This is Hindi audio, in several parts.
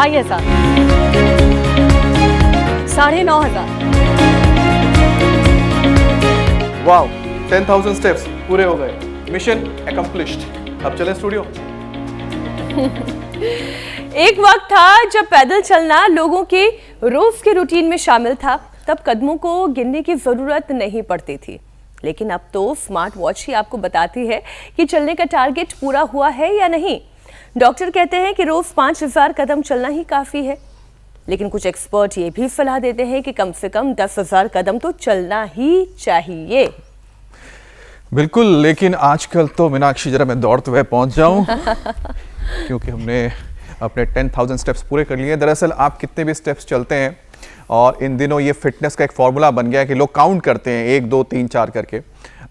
ढाई हजार, 9,500। वाओ, 10,000 स्टेप्स पूरे हो गए। Mission accomplished. अब चले स्टूडियो। एक वक्त था जब पैदल चलना लोगों के रोज के रूटीन में शामिल था। तब कदमों को गिनने की जरूरत नहीं पड़ती थी, लेकिन अब तो स्मार्ट वॉच ही आपको बताती है कि चलने का टारगेट पूरा हुआ है या नहीं। डॉक्टर कहते हैं कि रोज 5,000 कदम चलना ही काफी है, लेकिन कुछ एक्सपर्ट ये भी सलाह देते हैं कि कम से कम 10,000 कदम तो चलना ही चाहिए। बिल्कुल, लेकिन आजकल तो मीनाक्षी जरा मैं दौड़ते हुए पहुंच जाऊं क्योंकि हमने अपने 10,000 स्टेप्स पूरे कर लिए। दरअसल आप कितने भी स्टेप्स चलते हैं, और इन दिनों ये फिटनेस का एक फॉर्मूला बन गया है कि लोग काउंट करते हैं 1, 2, 3, 4 करके।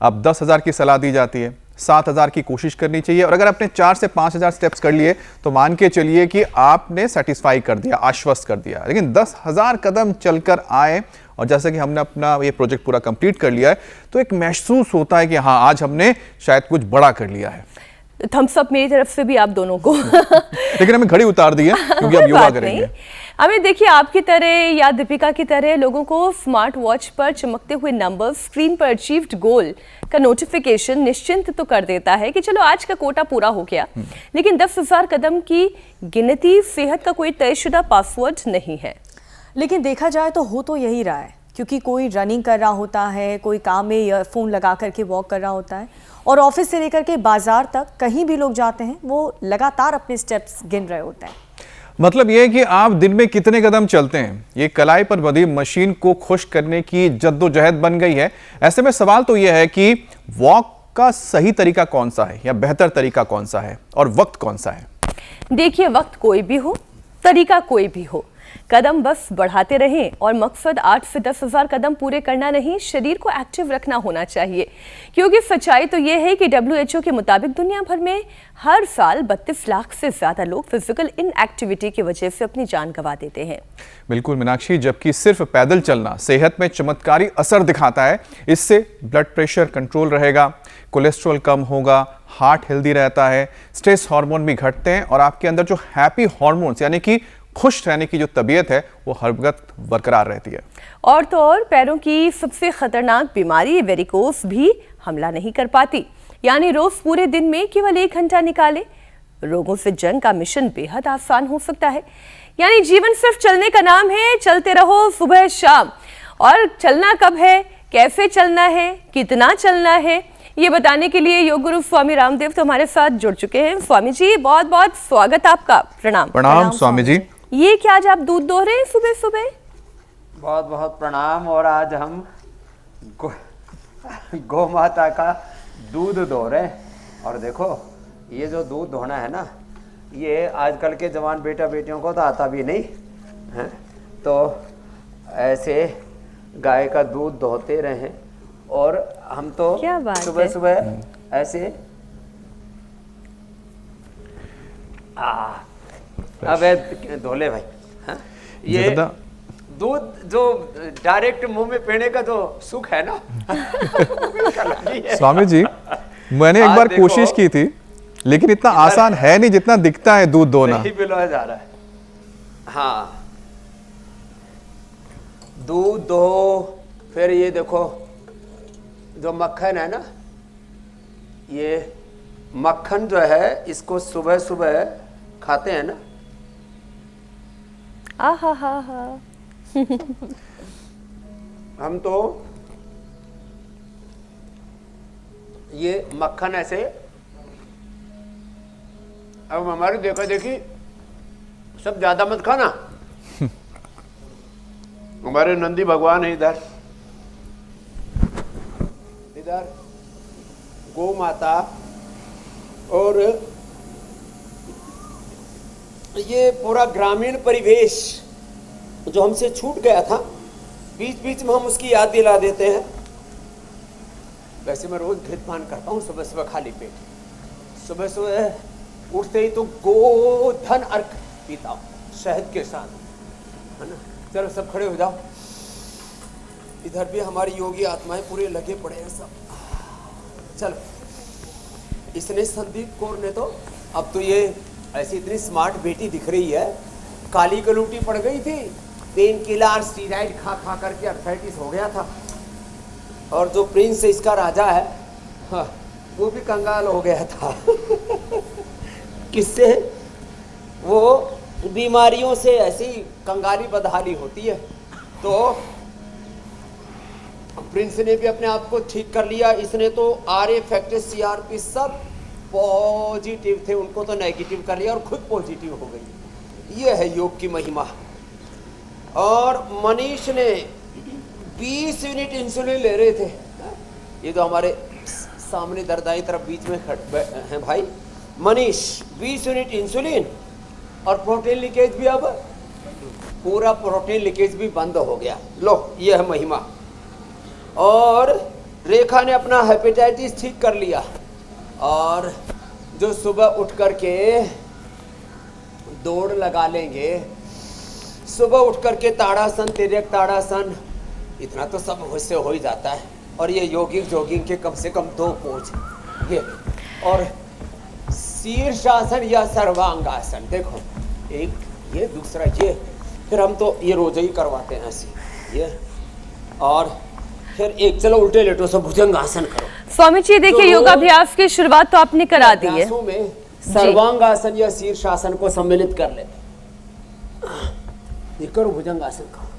अब 10,000 की सलाह दी जाती है, 7,000 की कोशिश करनी चाहिए, और अगर आपने 4 से 5,000 स्टेप्स कर लिए तो मान के चलिए कि आपने सेटिस्फाई कर दिया, आश्वस्त कर दिया। लेकिन 10,000 कदम चलकर आए, और जैसे कि हमने अपना ये प्रोजेक्ट पूरा कंप्लीट कर लिया है, तो एक महसूस होता है कि हाँ, आज हमने शायद कुछ बड़ा कर लिया है। थम्स अप मेरी तरफ से भी आप दोनों को। लेकिन हमें घड़ी उतार दी है क्योंकि अब योगा करेंगे। हमें देखिए, आपकी तरह या दीपिका की तरह लोगों को स्मार्ट वॉच पर चमकते हुए नंबर, स्क्रीन पर अचीव्ड गोल का नोटिफिकेशन निश्चिंत तो कर देता है कि चलो आज का कोटा पूरा हो गया। लेकिन 10,000 कदम की गिनती सेहत का कोई तयशुदा पासवर्ड नहीं है। लेकिन देखा जाए तो हो तो यही रहा है, क्योंकि कोई रनिंग कर रहा होता है, कोई काम में ईयरफोन लगा करके वॉक कर रहा होता है, और ऑफिस से लेकर के बाजार तक कहीं भी लोग जाते हैं वो लगातार अपने स्टेप्स गिन रहे होते हैं। मतलब ये है कि आप दिन में कितने कदम चलते हैं, ये कलाई पर बंधी मशीन को खुश करने की जद्दोजहद बन गई है। ऐसे में सवाल तो यह है कि वॉक का सही तरीका कौन सा है, या बेहतर तरीका कौन सा है, और वक्त कौन सा है? देखिए, वक्त कोई भी हो, तरीका कोई भी हो, कदम बस बढ़ाते रहें। और मकसद 8 से 10,000 कदम पूरे करना नहीं, शरीर को एक्टिव रखना होना चाहिए। क्योंकि सच्चाई तो यह है कि WHO के मुताबिक दुनिया भर में हर साल 32 लाख से ज्यादा लोग फिजिकल इनएक्टिविटी की वजह से अपनी जान गंवा देते हैं। बिल्कुल मीनाक्षी, जबकि सिर्फ पैदल चलना सेहत में चमत्कारी असर दिखाता है। इससे ब्लड प्रेशर कंट्रोल रहेगा, कोलेस्ट्रॉल कम होगा, हार्ट हेल्दी रहता है, स्ट्रेस हार्मोन भी घटते हैं, और आपके अंदर जो हैप्पी हार्मोन्स यानी कि खुश रहने की जो तबीयत है वो हर वक्त बरकरार रहती है। और तो और पैरों की सबसे खतरनाक बीमारी वेरिकोस भी हमला नहीं कर पाती। यानी रोज पूरे दिन में केवल 1 घंटा निकाले, रोगों से जंग का मिशन बेहद आसान हो सकता है। यानी जीवन सिर्फ चलने का नाम है, चलते रहो सुबह शाम। और चलना कब है, कैसे चलना है, कितना चलना है, ये बताने के लिए योग गुरु स्वामी रामदेव तो हमारे साथ जुड़ चुके हैं। स्वामी जी, बहुत बहुत स्वागत आपका। प्रणाम। प्रणाम स्वामी जी। ये क्या आज आप दूध दो रहे हैं सुबह सुबह? बहुत बहुत प्रणाम। और आज हम गौ माता का दूध दो रहे हैं। और देखो, ये जो दूध धोना है ना, ये आजकल के जवान बेटा बेटियों को तो आता भी नहीं है। तो ऐसे गाय का दूध धोते रहे, और हम तो सुबह सुबह ऐसे अब धोले भाई। हाँ? ये दूध जो डायरेक्ट मुंह में पीने का जो सुख है ना स्वामी जी, मैंने एक बार कोशिश की थी, लेकिन इतना आसान है नहीं जितना दिखता है दूध धोना। पिलोया जा रहा है। हाँ, दूध दो, फिर ये देखो जो मक्खन है ना, ये मक्खन जो है इसको सुबह सुबह खाते हैं ना। आहा हा हा। हम तो ये मक्खन ऐसे, अब हमारी देखा देखी सब ज्यादा मत खाना। हमारे नंदी भगवान है इधर गौ माता, और ये पूरा ग्रामीण परिवेश जो हमसे छूट गया था, बीच बीच में हम उसकी याद दिला देते हैं। वैसे मैं रोज घृत पान करता हूँ सुबह सुबह खाली पेट। सुबह सुबह उठते ही तो गोधन अर्क पीता हूँ शहद के साथ, है ना। चलो सब खड़े हो जाओ। इधर भी हमारी योगी आत्माएं पूरे लगे पड़े हैं सब। चलो, इसने संदीप कौर ने तो, अब तो ये ऐसी इतनी स्मार्ट बेटी दिख रही है काली गलूटी पड़ गई थी, पेन किलर स्टीराइड खा खा करके अर्थराइटिस हो गया था। और जो प्रिंस इसका राजा है, हाँ, वो भी कंगाल हो गया था। किससे? वो बीमारियों से ऐसी कंगाली बदहाली होती है। तो प्रिंस ने भी अपने आप को ठीक कर लिया। इसने तो RA फैक्टर CRP सब पॉजिटिव थे, उनको तो नेगेटिव कर लिया और खुद पॉजिटिव हो गई। ये है योग की महिमा। और मनीष ने 20 यूनिट इंसुलिन ले रहे थे। ये तो हमारे सामने दरदाई तरफ बीच में हैं भाई मनीष, 20 यूनिट इंसुलिन और प्रोटीन लीकेज भी, अब पूरा प्रोटीन लीकेज भी बंद हो गया। लो, ये है महिमा। और रेखा ने अपना हेपेटाइटिस ठीक कर लिया। और जो सुबह उठ करके दौड़ लगा लेंगे, सुबह उठ करके ताड़ासन, तिर्यक ताड़ासन, इतना तो सब उससे हो ही जाता है। और ये जॉगिंग के कम से कम 2 पोज, ये और शीर्षासन या सर्वांगासन, देखो एक ये, दूसरा ये, फिर हम तो ये रोज ही करवाते हैं ऐसे ये। और फिर एक चलो उल्टे लेटो से भुजंगासन करो। स्वामी जी देखिए, योगाभ्यास की शुरुआत तो आपने करा दी है। में सर्वांगासन या शीर्षासन को सम्मिलित कर लेते, ये करो भुजंगासन करो।